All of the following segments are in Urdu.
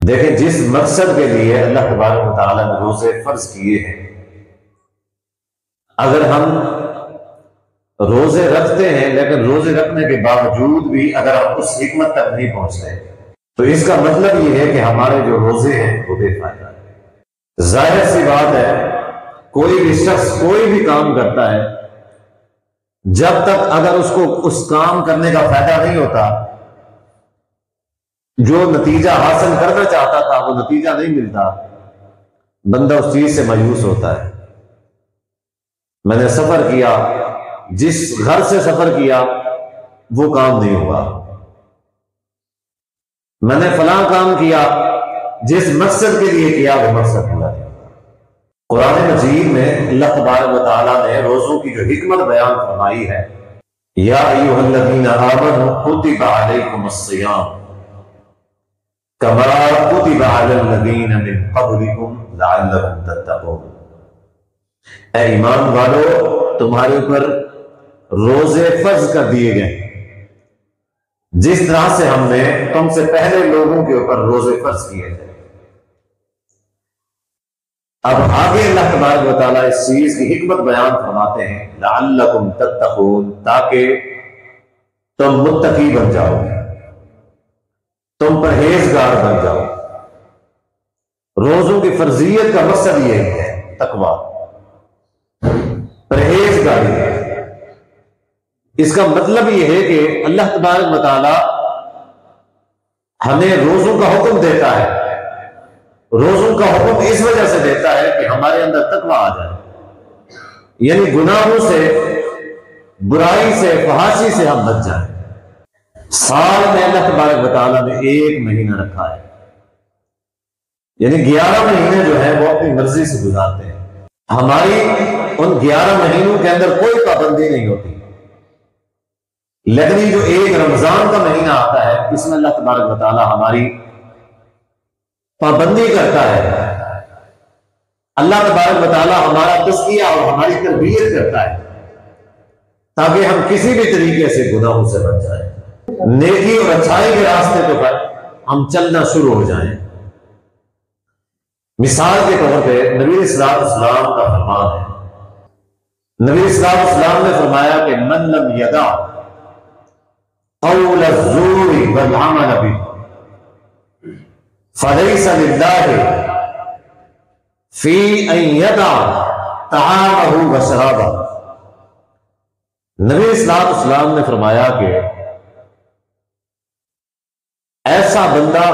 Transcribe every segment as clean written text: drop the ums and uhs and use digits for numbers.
دیکھیں جس مقصد کے لیے اللہ تبارک و تعالیٰ نے روزے فرض کیے ہیں، اگر ہم روزے رکھتے ہیں لیکن روزے رکھنے کے باوجود بھی اگر ہم اس حکمت تک نہیں پہنچتے تو اس کا مطلب یہ ہے کہ ہمارے جو روزے ہیں وہ بے فائدہ ہے۔ ظاہر سی بات ہے، کوئی بھی شخص کوئی بھی کام کرتا ہے، جب تک اگر اس کو اس کام کرنے کا فائدہ نہیں ہوتا، جو نتیجہ حاصل کرنا چاہتا تھا وہ نتیجہ نہیں ملتا، بندہ اس چیز سے مایوس ہوتا ہے۔ میں نے سفر کیا، جس گھر سے سفر کیا وہ کام نہیں ہوا، میں نے فلاں کام کیا، جس مقصد کے لیے کیا وہ مقصد پورا نہیں ہوا۔ قرآن مجید میں اللہ تبارک و تعالیٰ نے روزوں کی جو حکمت بیان فرمائی ہے، یا ایھا الذین آمنوا کتب علیکم الصیام کما کتب علی الذین من قبلکم لعلکم تتقون۔ اے ایمان والو، تمہارے اوپر روزے فرض کر دیے گئے جس طرح سے ہم نے تم سے پہلے لوگوں کے اوپر روزے فرض کیے تھے۔ اب آگے اللہ تبارک و تعالیٰ اس چیز کی حکمت بیان فرماتے ہیں، لعلکم تتقون، تاکہ تم متقی بن جاؤ، تم پرہیزگار بن جاؤ۔ روزوں کی فرضیت کا مقصد یہ ہے تقوی، پرہیزگاری ہے۔ اس کا مطلب یہ ہے کہ اللہ تبارک و تعالیٰ ہمیں روزوں کا حکم دیتا ہے، روزوں کا حکم اس وجہ سے دیتا ہے کہ ہمارے اندر تقوی آ جائے، یعنی گناہوں سے، برائی سے، فحاشی سے ہم بچ جائیں۔ سال میں اللہ تبارک و تعالیٰ نے ایک مہینہ رکھا ہے، یعنی 11 مہینے جو ہے وہ اپنی مرضی سے گزارتے ہیں۔ ہماری ان 11 مہینوں کے اندر کوئی پابندی نہیں ہوتی، لیکن یہ جو ایک رمضان کا مہینہ آتا ہے، اس میں اللہ تبارک و تعالیٰ ہماری پابندی کرتا ہے، اللہ تبارک و تعالیٰ ہمارا تزکیہ اور ہماری تربیت کرتا ہے تاکہ ہم کسی بھی طریقے سے گناہوں سے بچ جائیں، نیکی اور اچھائی کے راستے پر ہم چلنا شروع ہو جائیں۔ مثال کے طور پہ نبی اسلام کا فرمان ہے، نبی اسلام نے فرمایا کہ من لم یدع قول الزور والعمل به فلیس للہ فی ان یدع طعامہ وشرابہ۔ نبی اسلام نے فرمایا کہ ایسا بندہ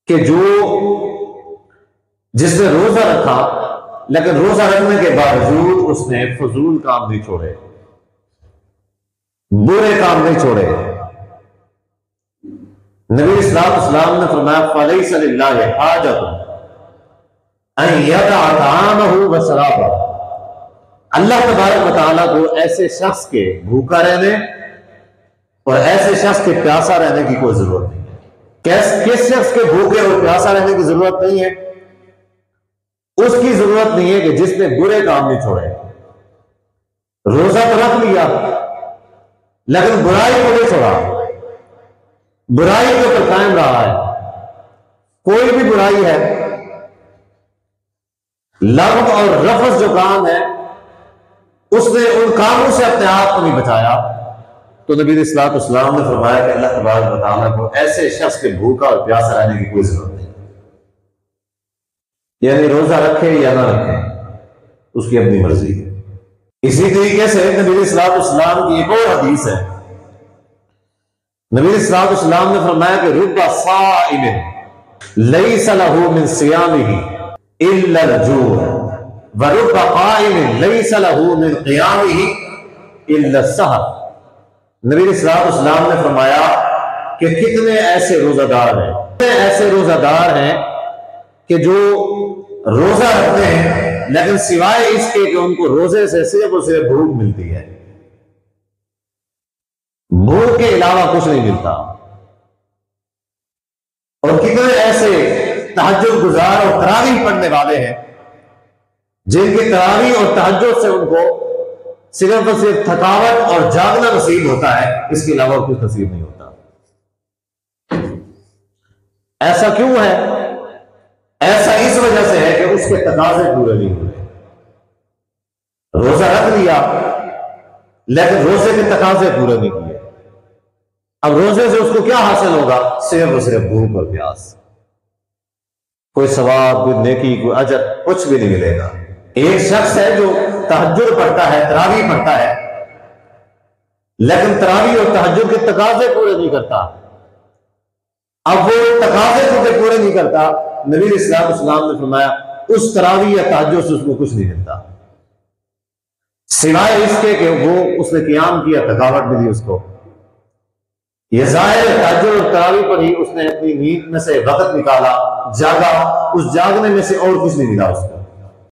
کہ جس نے روزہ رکھا لیکن روزہ رکھنے کے باوجود اس نے فضول کام نہیں چھوڑے، برے کام نہیں چھوڑے، نبی اسلام نے فرمایا فَلَيْسَ لِلَّهِ حَاجَةٌ أَن يَدَعَ طَعَامَهُ وَشَرَابَهُ۔ اللہ تبارک و تعالیٰ کو ایسے شخص کے بھوکا رہنے اور ایسے شخص کے پیاسا رہنے کی کوئی ضرورت نہیں ہے۔ کس شخص کے بھوکے اور پیاسا رہنے کی ضرورت نہیں ہے؟ اس کی ضرورت نہیں ہے کہ جس نے برے کام نہیں چھوڑے، روزہ تو رکھ لیا لیکن برائی کو نہیں چھوڑا، برائی کے اوپر قائم رہا ہے۔ کوئی بھی برائی ہے، لغو اور رفث جو کام ہے، اس نے ان کاموں سے اپنے آپ کو نہیں بچایا، تو نبی اسلام نے فرمایا کہ اللہ تبارک و تعالیٰ کو ایسے شخص کے بھوکا اور پیاسا رہنے کی کوئی ضرورت نہیں، یعنی روزہ رکھے یا نہ رکھے اس کی اپنی مرضی ہے۔ اسی طریقے سے نبی اسلام کی ایک اور حدیث ہے، نبی اسلام نے فرمایا کہ رب صائم لیس لہ من صیامہ الا الجوع ورب قائم لیس لہ من قیامہ الا السحر۔ نبی اسلام نے فرمایا کہ کتنے ایسے روزہ دار ہیں کہ جو روزہ رکھتے ہیں لیکن سوائے اس کے کہ ان کو روزے سے صرف اور صرف بھوک ملتی ہے، بھوک کے علاوہ کچھ نہیں ملتا، اور کتنے ایسے تہجد گزار اور تراویح پڑھنے والے ہیں جن کی تراویح اور تہجد سے ان کو صرف اور صرف تھکاوٹ اور جاگنا نصیب ہوتا ہے، اس کے علاوہ کچھ نصیب نہیں ہوتا۔ ایسا کیوں ہے؟ ایسا اس وجہ سے ہے کہ اس کے تقاضے پورے نہیں ہوئے. روزہ رکھ لیا لیکن روزے کے تقاضے پورے نہیں کیے. اب روزے سے اس کو کیا حاصل ہوگا؟ صرف اور صرف بھوک اور پیاس. کوئی ثواب، کوئی نیکی، کوئی اجر کچھ بھی نہیں ملے گا. ایک شخص ہے جو تہجد پڑھتا ہے، تراویح پڑھتا ہے، لیکن تراویح اور تہجد کے تقاضے پورے نہیں کرتا. اب وہ تقاضے پورے نہیں کرتا، نبی اسلام نے فرمایا اس تراویح یا تہجد سے اس کو کچھ نہیں ملتا، سوائے اس کے کہ وہ اس نے قیام کیا، تھکاوٹ ملی اس کو. یہ ظاہر تہجد اور تراویح پڑھی، اس نے اپنی نیند میں سے وقت نکالا، جاگا، اس جاگنے میں سے اور کچھ نہیں ملا اس کو.